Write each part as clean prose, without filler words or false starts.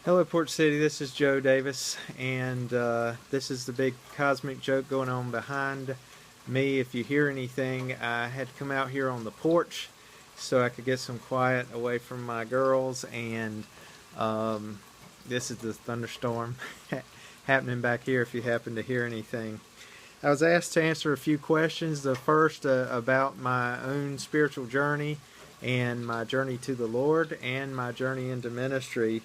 Hello, Port City. This is Joe Davis, and this is the big cosmic joke going on behind me. If you hear anything, I had to come out here on the porch so I could get some quiet away from my girls, and um, this is the thunderstorm happening back here if you happen to hear anything. I was asked to answer a few questions. The first about my own spiritual journey and my journey to the Lord and my journey into ministry.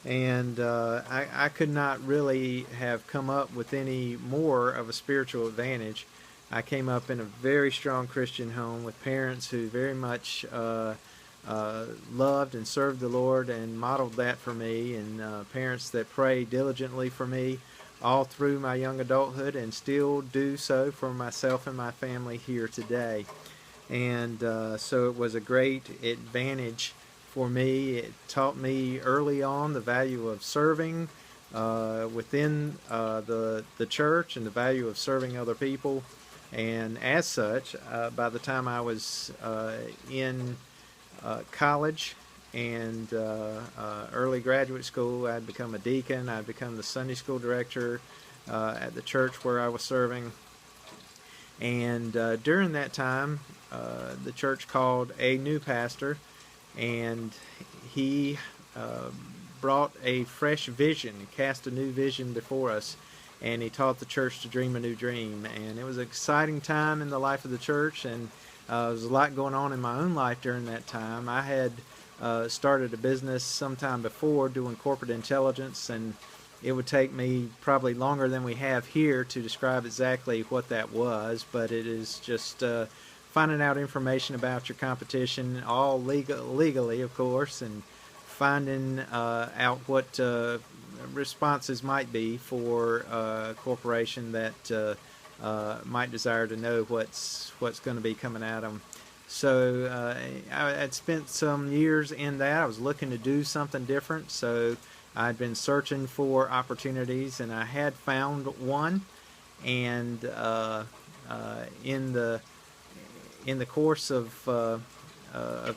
And I could not really have come up with any more of a spiritual advantage. I came up in a very strong Christian home with parents who very much loved and served the Lord and modeled that for me, and parents that prayed diligently for me all through my young adulthood and still do so for myself and my family here today. And so it was a great advantage for me. It taught me early on the value of serving within the church and the value of serving other people. And as such, by the time I was in college and early graduate school, I'd become a deacon. I'd become the Sunday school director at the church where I was serving. And during that time, the church called a new pastor, and he uh, brought a fresh vision, cast a new vision before us, and he taught the church to dream a new dream. And it was an exciting time in the life of the church, and there was a lot going on in my own life during that time. I had started a business sometime before doing corporate intelligence, and it would take me probably longer than we have here to describe exactly what that was, but it is just finding out information about your competition, all legally, of course, and finding out what responses might be for a corporation that might desire to know what's going to be coming at them. So I had spent some years in that. I was looking to do something different, so I'd been searching for opportunities, and I had found one. And in the course of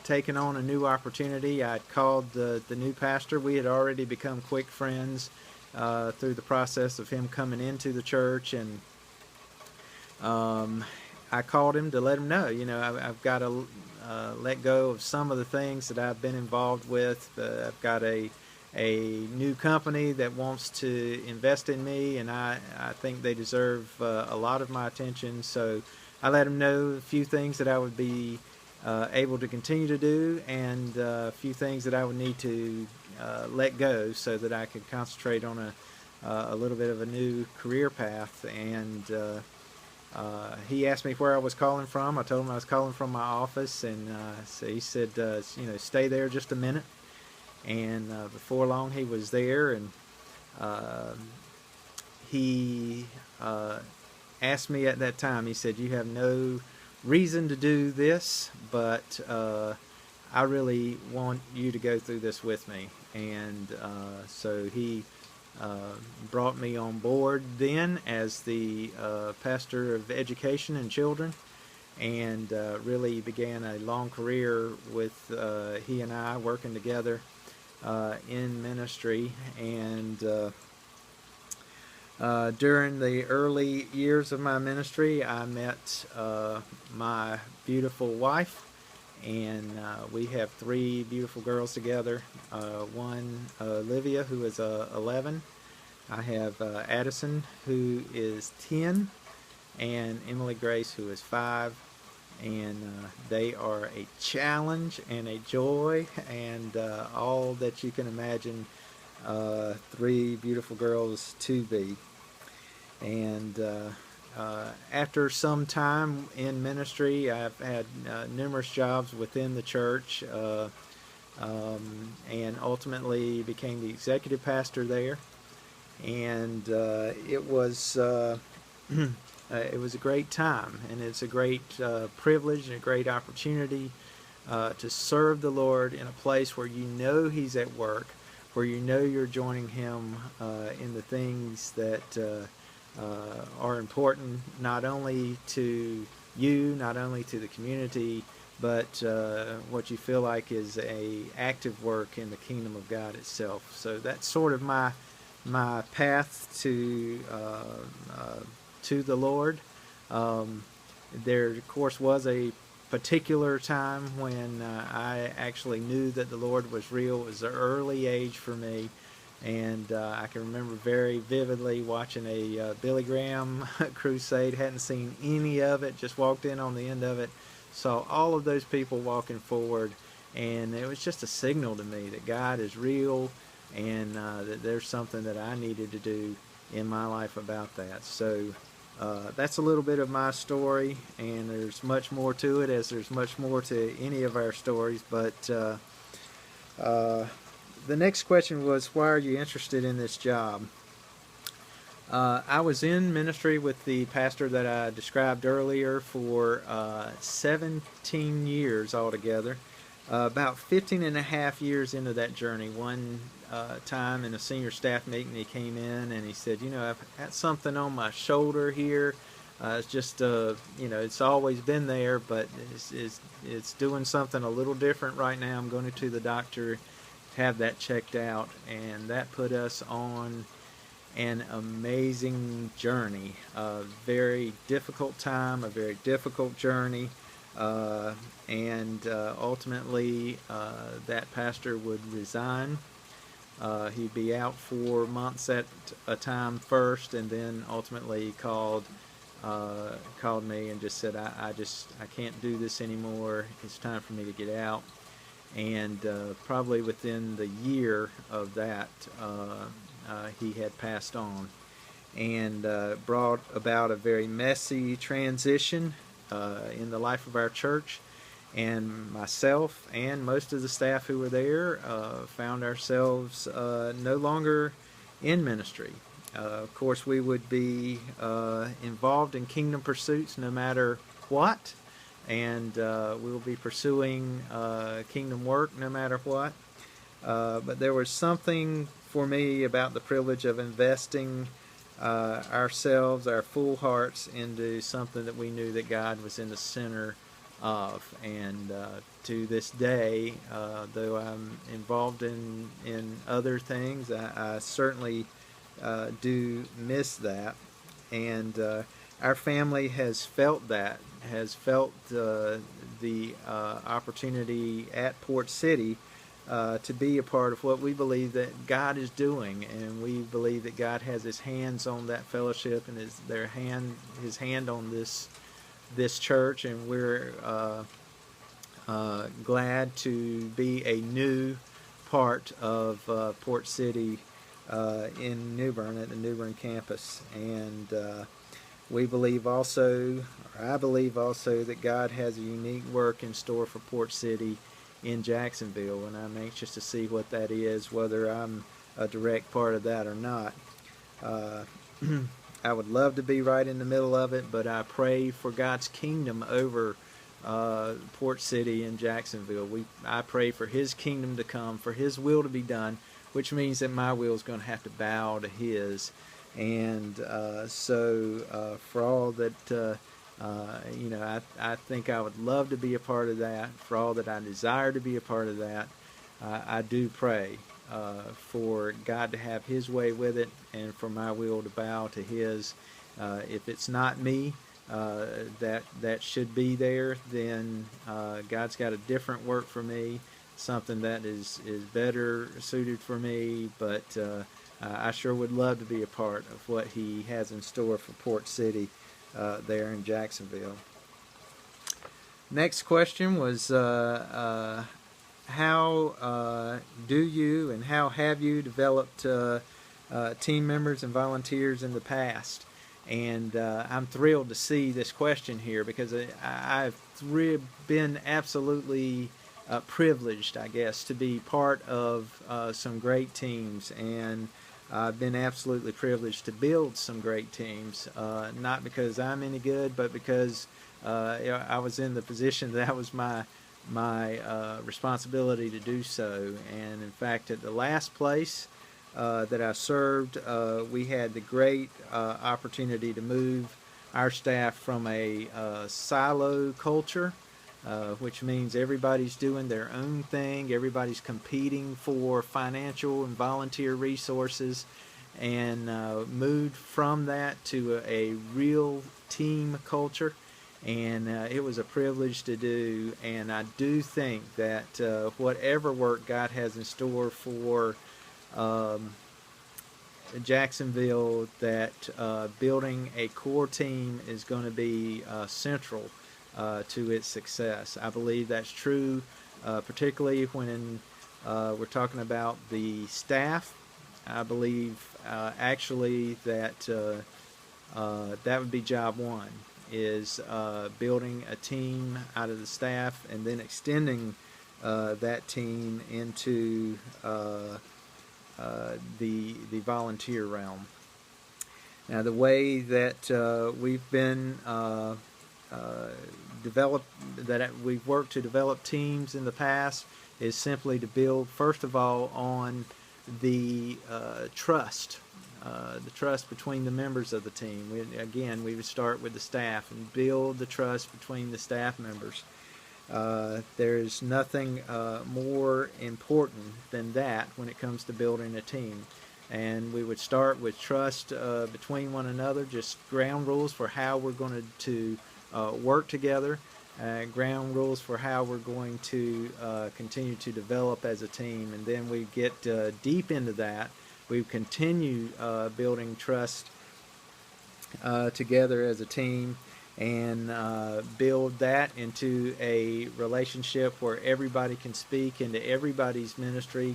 taking on a new opportunity, I called the new pastor. We had already become quick friends through the process of him coming into the church, and I called him to let him know, I've got to let go of some of the things that I've been involved with. I've got a new company that wants to invest in me, and I think they deserve a lot of my attention. So I let him know a few things that I would be able to continue to do, and a few things that I would need to let go so that I could concentrate on a little bit of a new career path. And he asked me where I was calling from. I told him I was calling from my office, and so he said, stay there just a minute. And before long, he was there, and uh, he asked me at that time. He said, "You have no reason to do this, but I really want you to go through this with me." And so he brought me on board then as the pastor of education and children, and really began a long career with he and I working together in ministry. And during the early years of my ministry, I met my beautiful wife, and we have three beautiful girls together. One, Olivia, who is 11. I have Addison, who is 10, and Emily Grace, who is 5. And they are a challenge and a joy, and all that you can imagine three beautiful girls to be. And after some time in ministry, I've had numerous jobs within the church, and ultimately became the executive pastor there. And it was a great time, and it's a great privilege and a great opportunity to serve the Lord in a place where you know He's at work, where you know you're joining Him in the things that are important not only to you, not only to the community, but what you feel like is a active work in the kingdom of God itself. So that's sort of my path to the Lord. There, of course, was a particular time when I actually knew that the Lord was real. It was an early age for me, and I can remember very vividly watching a Billy Graham crusade. Hadn't seen any of it, just walked in on the end of it, saw all of those people walking forward, and it was just a signal to me that God is real, and that there's something that I needed to do in my life about that. So that's a little bit of my story, and there's much more to it, as there's much more to any of our stories. But the next question was, why are you interested in this job? I was in ministry with the pastor that I described earlier for 17 years altogether. About 15 and a half years into that journey, one time in a senior staff meeting, he came in and he said, you know, I've got something on my shoulder here. It's just, it's always been there, but it's doing something a little different right now. I'm going to the doctor, have that checked out, and that put us on an amazing journey. A very difficult time, a very difficult journey. And ultimately that pastor would resign. He'd be out for months at a time first, and then ultimately called me and just said, I can't do this anymore. It's time for me to get out. And probably within the year of that, he had passed on, and brought about a very messy transition in the life of our church. And myself and most of the staff who were there found ourselves no longer in ministry. Of course, we would be involved in kingdom pursuits no matter what, and we will be pursuing kingdom work no matter what. But there was something for me about the privilege of investing ourselves, our full hearts, into something that we knew that God was in the center of. And to this day, though I'm involved in other things, I certainly do miss that. And our family has felt that, has felt the opportunity at Port City to be a part of what we believe that God is doing, and we believe that God has His hands on that fellowship and His hand on this church, and we're glad to be a new part of Port City in New Bern, at the New Bern campus. And we believe also, or I believe also, that God has a unique work in store for Port City in Jacksonville, and I'm anxious to see what that is, whether I'm a direct part of that or not. I would love to be right in the middle of it, but I pray for God's kingdom over Port City and Jacksonville. I pray for His kingdom to come, for His will to be done, which means that my will is going to have to bow to His. And so for all that I think I would love to be a part of that. For all that I desire to be a part of that, I do pray for God to have His way with it, and for my will to bow to His. If it's not me that should be there, then God's got a different work for me, something that is better suited for me. But I sure would love to be a part of what He has in store for Port City there in Jacksonville. Next question was, how do you and how have you developed team members and volunteers in the past? And I'm thrilled to see this question here, because I've been absolutely privileged, I guess, to be part of some great teams, and I've been absolutely privileged to build some great teams, not because I'm any good, but because I was in the position that was my responsibility to do so. And in fact, at the last place that I served, we had the great opportunity to move our staff from a silo culture which means everybody's doing their own thing, everybody's competing for financial and volunteer resources, and moved from that to a real team culture. And it was a privilege to do, and I do think that whatever work God has in store for um, Jacksonville, that building a core team is going to be central to its success. I believe that's true, particularly when we're talking about the staff. I believe actually that that would be job one, is building a team out of the staff and then extending that team into the volunteer realm. Now, the way that we've been developed, that we've worked to develop teams in the past, is simply to build, first of all, on the trust. The trust between the members of the team. We would start with the staff and build the trust between the staff members. There's nothing more important than that when it comes to building a team. And we would start with trust between one another, just ground rules for how we're going to work together, ground rules for how we're going to continue to develop as a team. And then we get deep into that. We continue building trust together as a team, and build that into a relationship where everybody can speak into everybody's ministry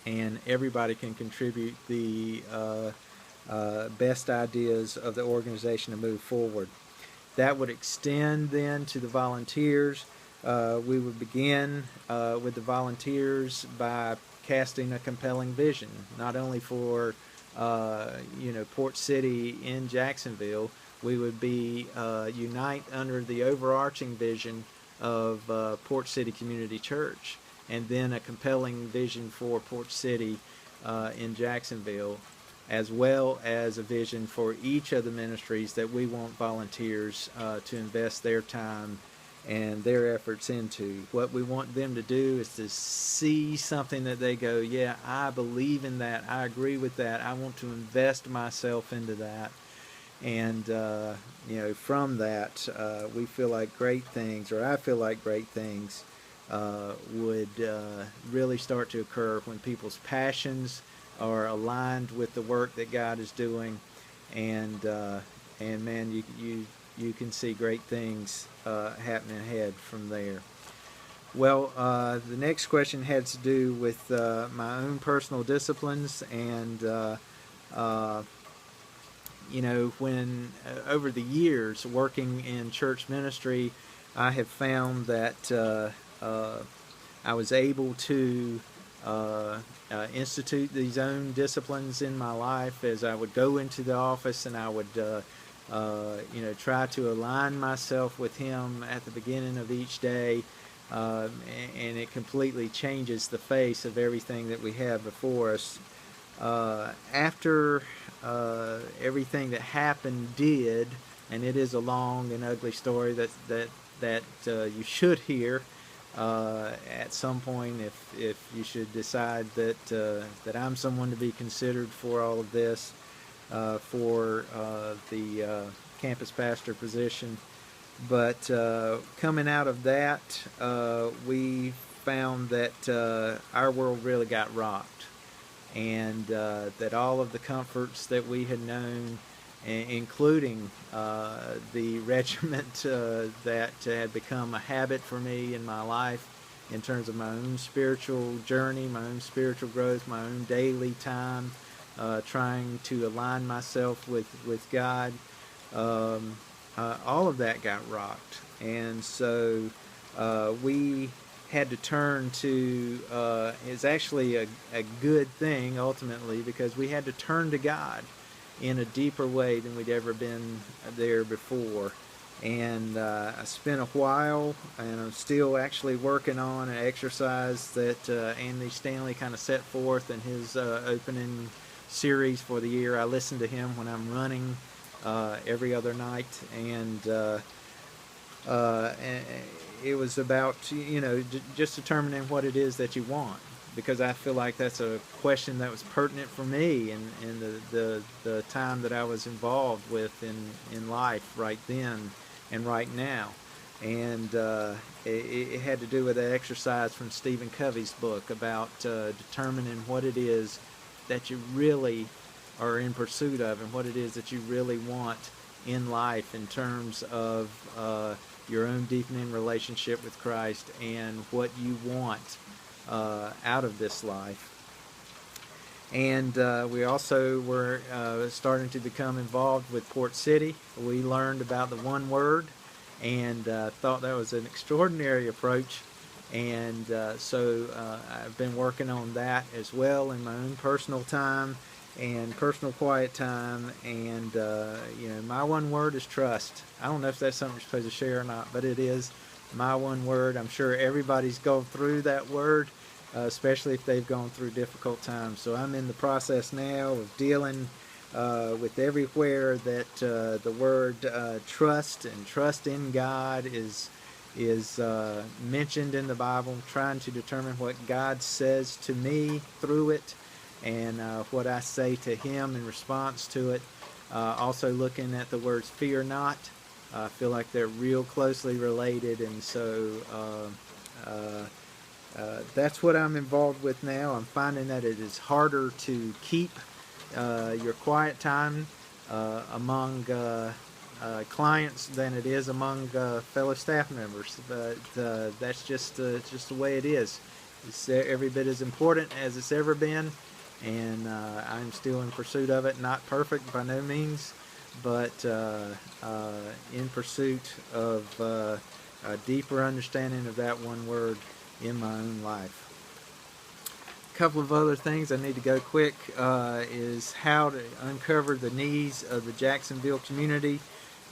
and everybody can contribute the best ideas of the organization to move forward. That would extend then to the volunteers. We would begin with the volunteers by casting a compelling vision, not only for Port City in Jacksonville. We would be unite under the overarching vision of Port City Community Church, and then a compelling vision for Port City in Jacksonville, as well as a vision for each of the ministries that we want volunteers to invest their time and their efforts into. What we want them to do is to see something that they go, yeah, I believe in that, I agree with that, I want to invest myself into that. And from that, we feel like great things, or I feel like great things would really start to occur when people's passions are aligned with the work that God is doing, and man, you can see great things happening ahead from there. Well, the next question had to do with my own personal disciplines, and when over the years working in church ministry, I have found that I was able to institute these own disciplines in my life as I would go into the office, and I would try to align myself with Him at the beginning of each day, and it completely changes the face of everything that we have before us. After everything that happened did, and it is a long and ugly story that you should hear at some point if you should decide that I'm someone to be considered for all of this, for the campus pastor position. But coming out of that, we found that our world really got rocked, and that all of the comforts that we had known, including the regiment that had become a habit for me in my life in terms of my own spiritual journey, my own spiritual growth, my own daily time, trying to align myself with God, all of that got rocked. And so we had to turn to, is actually a good thing ultimately, because we had to turn to God in a deeper way than we'd ever been there before. And I spent a while, and I'm still actually working on an exercise that Anthony Stanley kind of set forth in his opening series for the year. I listen to him when I'm running every other night, and And it was about, just determining what it is that you want, because I feel like that's a question that was pertinent for me in the time that I was involved with in life right then and right now. And it had to do with an exercise from Stephen Covey's book about determining what it is that you really are in pursuit of, and what it is that you really want in life in terms of your own deepening relationship with Christ, and what you want out of this life. And we also were starting to become involved with Port City. We learned about the one word, and thought that was an extraordinary approach. And so I've been working on that as well in my own personal time and personal quiet time. And my one word is trust. I don't know if that's something you're supposed to share or not, but it is my one word. I'm sure everybody's gone through that word, especially if they've gone through difficult times. So I'm in the process now of dealing with everywhere that the word trust and trust in God is mentioned in the Bible, trying to determine what God says to me through it, and what I say to Him in response to it. Also looking at the words fear not. I feel like they're real closely related, and so that's what I'm involved with now. I'm finding that it is harder to keep your quiet time among clients than it is among fellow staff members, but that's just the way it is. It's every bit as important as it's ever been, and I'm still in pursuit of it. Not perfect by no means, but in pursuit of a deeper understanding of that one word in my own life. A couple of other things I need to go quick is how to uncover the needs of the Jacksonville community.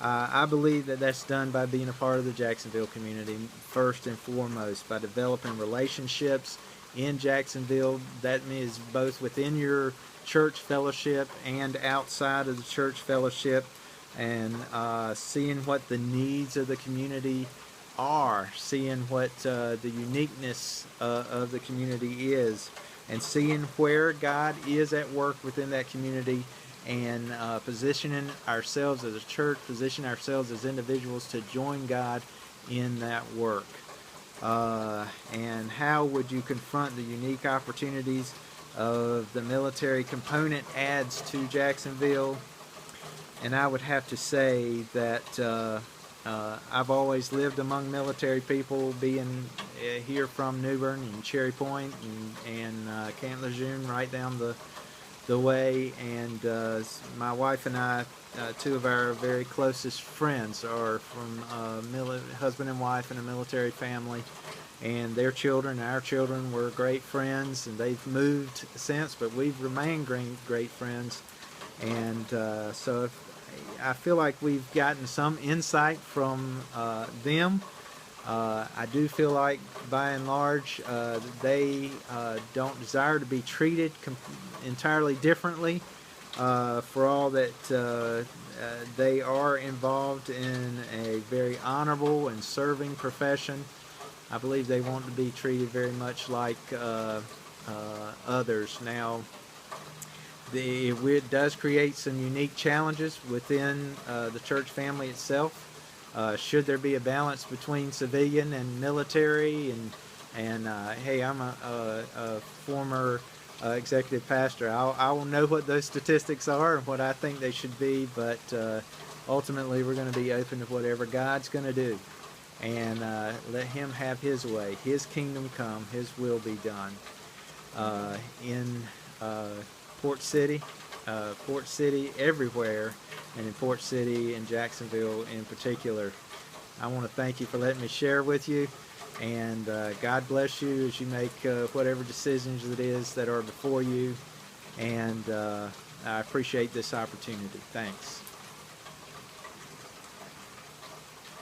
I believe that that's done by being a part of the Jacksonville community first and foremost, by developing relationships in Jacksonville. That means both within your church fellowship and outside of the church fellowship, and seeing what the needs of the community are, seeing what the uniqueness of the community is, and seeing where God is at work within that community, and positioning ourselves as a church, positioning ourselves as individuals to join God in that work. And how would you confront the unique opportunities of the military component adds to Jacksonville? And I would have to say that I've always lived among military people, being here from New Bern and Cherry Point and Camp Lejeune right down the way. And my wife and I, two of our very closest friends are from husband and wife in a military family, and their children, our children, were great friends, and they've moved since, but we've remained great friends. And so I feel like we've gotten some insight from them. I do feel like, by and large, they don't desire to be treated entirely differently, for all that they are involved in a very honorable and serving profession. I believe they want to be treated very much like others. Now, it does create some unique challenges within the church family itself. Should there be a balance between civilian and military? And hey, I'm a former executive pastor. I will know what those statistics are and what I think they should be, but ultimately we're going to be open to whatever God's going to do, and let Him have His way. His kingdom come, His will be done in Port City everywhere, and in Port City and Jacksonville in particular. I want to thank you for letting me share with you, and God bless you as you make whatever decisions it is that are before you, and I appreciate this opportunity. Thanks.